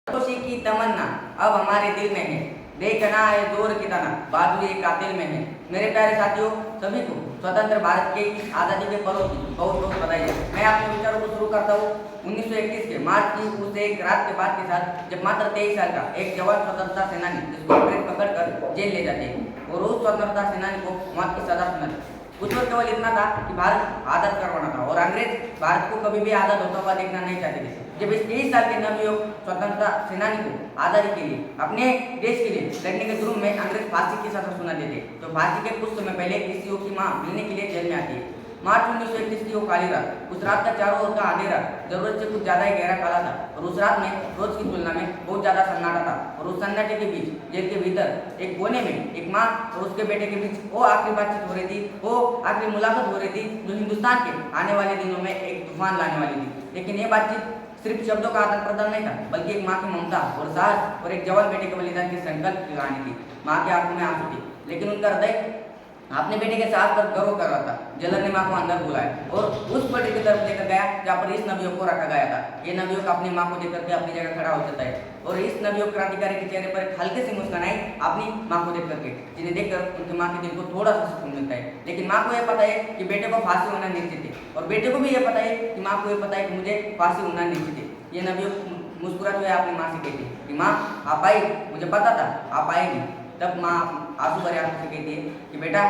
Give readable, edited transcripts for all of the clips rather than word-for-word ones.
खुशी की तमन्ना अब हमारे दिल में है, देखना है जोर कितना बाजू एक कातिल में है। मेरे प्यारे साथियों, सभी को स्वतंत्र भारत के आज़ादी के पर्व की बहुत बहुत बधाई है। मैं अपने विचारों को शुरू करता हूँ 1931 के मार्च की उस एक रात के बाद के साथ, जब मात्र 23 साल का एक जवान स्वतंत्रता सेनानी जिसको अंग्रेज पकड़कर जेल ले जाते हैं और उस स्वतंत्रता सेनानी को मौत की सजा सुनाते। कुछ और केवल इतना था कि भारत आज़ाद करवाना था और अंग्रेज भारत को कभी भी आज़ाद होता हुआ देखना नहीं चाहते थे। जब इस 23 साल के नवयुवक स्वतंत्रता सेनानी को आज़ादी के लिए, अपने देश के लिए लड़ने के जुर्म में अंग्रेज फांसी की सजा सुना देते, तो फांसी के कुछ समय पहले इस युवक की मां मिलने के लिए जेल में आती है। मार्च 1931 की वो काली रात, उस रात का चारों ओर का अंधेरा जरूरत से कुछ ज्यादा ही गहरा काला था और उस रात में रोज की तुलना में बहुत ज्यादा सन्नाटा था। और उस सन्नाटे के बीच जेल के भीतर एक कोने में एक माँ और उसके बेटे के बीच वो आखिरी बातचीत हो रही थी, वो आखिरी मुलाकात हो रही थी जो हिंदुस्तान के आने वाले दिनों में एक तूफान लाने वाली थी। लेकिन ये बातचीत सिर्फ शब्दों का आदान प्रदान नहीं था, बल्कि एक माँ की ममता और साहस और एक जवान बेटे के बलिदान की संकल्प की कहानी थी। माँ की आंखों में आंसू थे, लेकिन उनका हृदय अपने बेटे के साथ पर गर्व कर रहा था। जेलर ने माँ को अंदर बुलाया और उस पटरी की तरफ लेकर गया जहाँ पर इस नवयुवक को रखा गया था। ये नवयुवक अपनी माँ को देखकर के अपनी जगह खड़ा हो जाता है और इस नवयुवक क्रांतिकारी के चेहरे पर एक हल्के सी मुस्कान आई अपनी माँ को देख करके, जिन्हें देखकर उनकी माँ के दिल को थोड़ा सा सुकून मिलता है। लेकिन माँ को यह पता है कि बेटे को फांसी होना निश्चित है और बेटे को भी यह पता है कि माँ को यह पता है कि मुझे फांसी होना निश्चित है। ये नवयुवक मुस्कुराते हुए अपनी माँ से कहती है कि माँ आप आई, मुझे पता था आप आएगी। तब माँ आंसू भरे आंखों से कहती है कि बेटा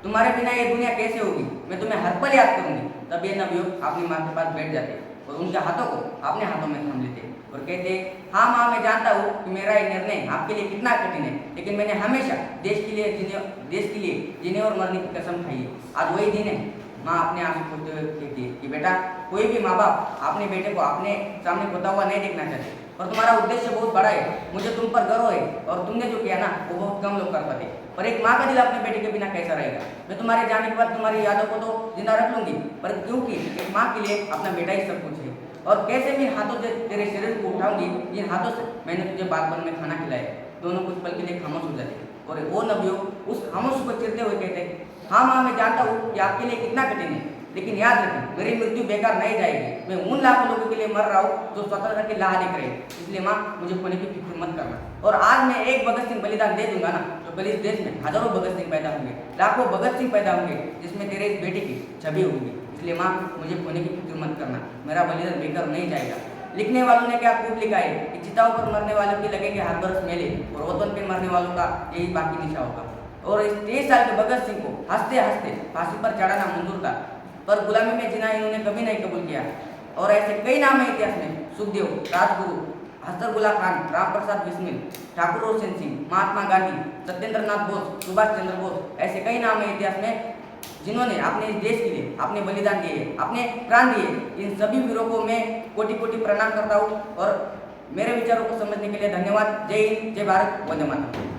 तुम्हारे बिना ये दुनिया कैसे होगी, मैं तुम्हें हर पल याद करूंगी। तब ये नवयुवक अपनी माँ के पास बैठ जाते और उनके हाथों को अपने हाथों में थाम लेते और कहते, हाँ माँ मैं जानता हूँ कि मेरा ये निर्णय आपके लिए कितना कठिन है, लेकिन मैंने हमेशा देश के लिए जीने और मरने की कसम खाई है। आज वही दिन है। माँ अपने आंसू पोंछते हुए कहती है कि बेटा कोई भी माँ बाप अपने बेटे को अपने सामने खोता हुआ नहीं देखना चाहते, और तुम्हारा उद्देश्य बहुत बड़ा है, मुझे तुम पर गर्व है और तुमने जो किया ना वो बहुत कम लोग कर पाते। पर एक माँ का दिल अपने बेटे के बिना कैसा रहेगा। मैं तुम्हारे जाने के बाद तुम्हारी यादों को तो जिंदा रख लूंगी, पर क्योंकि एक माँ के लिए अपना बेटा ही सब कुछ है। और कैसे मैं हाथों से तेरे शरीर को उठाऊंगी जिन हाथों से मैंने तुझे बालपन में खाना खिलाया। दोनों कुछ पल के लिए खामोश हो जाते और वो नवयुवक उस खामोश को चिरते हुए कहते, हाँ माँ मैं जानता हूँ कि आपके लिए कितना कठिन है, लेकिन याद रखें मेरी मृत्यु बेकार नहीं जाएगी। मैं उन लाखों लोगों के लिए मर रहा हूँ जो स्वतंत्रता की राह देख रहे हैं, इसलिए माँ मुझे खोने की फिक्र मत करना। और आज मैं एक भगत सिंह बलिदान दे दूंगा ना, तो कल इस देश में हजारों भगत सिंह पैदा होंगे, लाखों भगत सिंह पैदा होंगे, जिसमें तेरे इस बेटे की छवि होगी। इसलिए माँ मुझे खोने की फिक्र मत करना, मेरा बलिदान बेकार नहीं जाएगा। लिखने वालों ने क्या खूब लिखा है कि चिताओं पर मरने वालों की लगेंगे हर बरस मेले और वतन पे मरने वालों का यही बाकी निशा होगा। और इस 23 साल के भगत सिंह को हंसते हंसते फांसी पर चढ़ाना मंजूर था, पर गुलामी में जीना इन्होंने कभी नहीं कबूल किया। और ऐसे कई नाम है इतिहास में, सुखदेव, राजगुरु, हस्तरगुला खान, राम प्रसाद बिस्मिल, ठाकुर रोशन सिंह, महात्मा गांधी, सत्येंद्र नाथ बोस, सुभाष चंद्र बोस, ऐसे कई नाम है इतिहास में जिन्होंने अपने देश के लिए अपने बलिदान दिए, अपने प्राण दिए। इन सभी वीरों को मैं कोटि कोटि प्रणाम करता हूँ और मेरे विचारों को समझने के लिए धन्यवाद। जय हिंद, जय भारत, वंदे मातरम।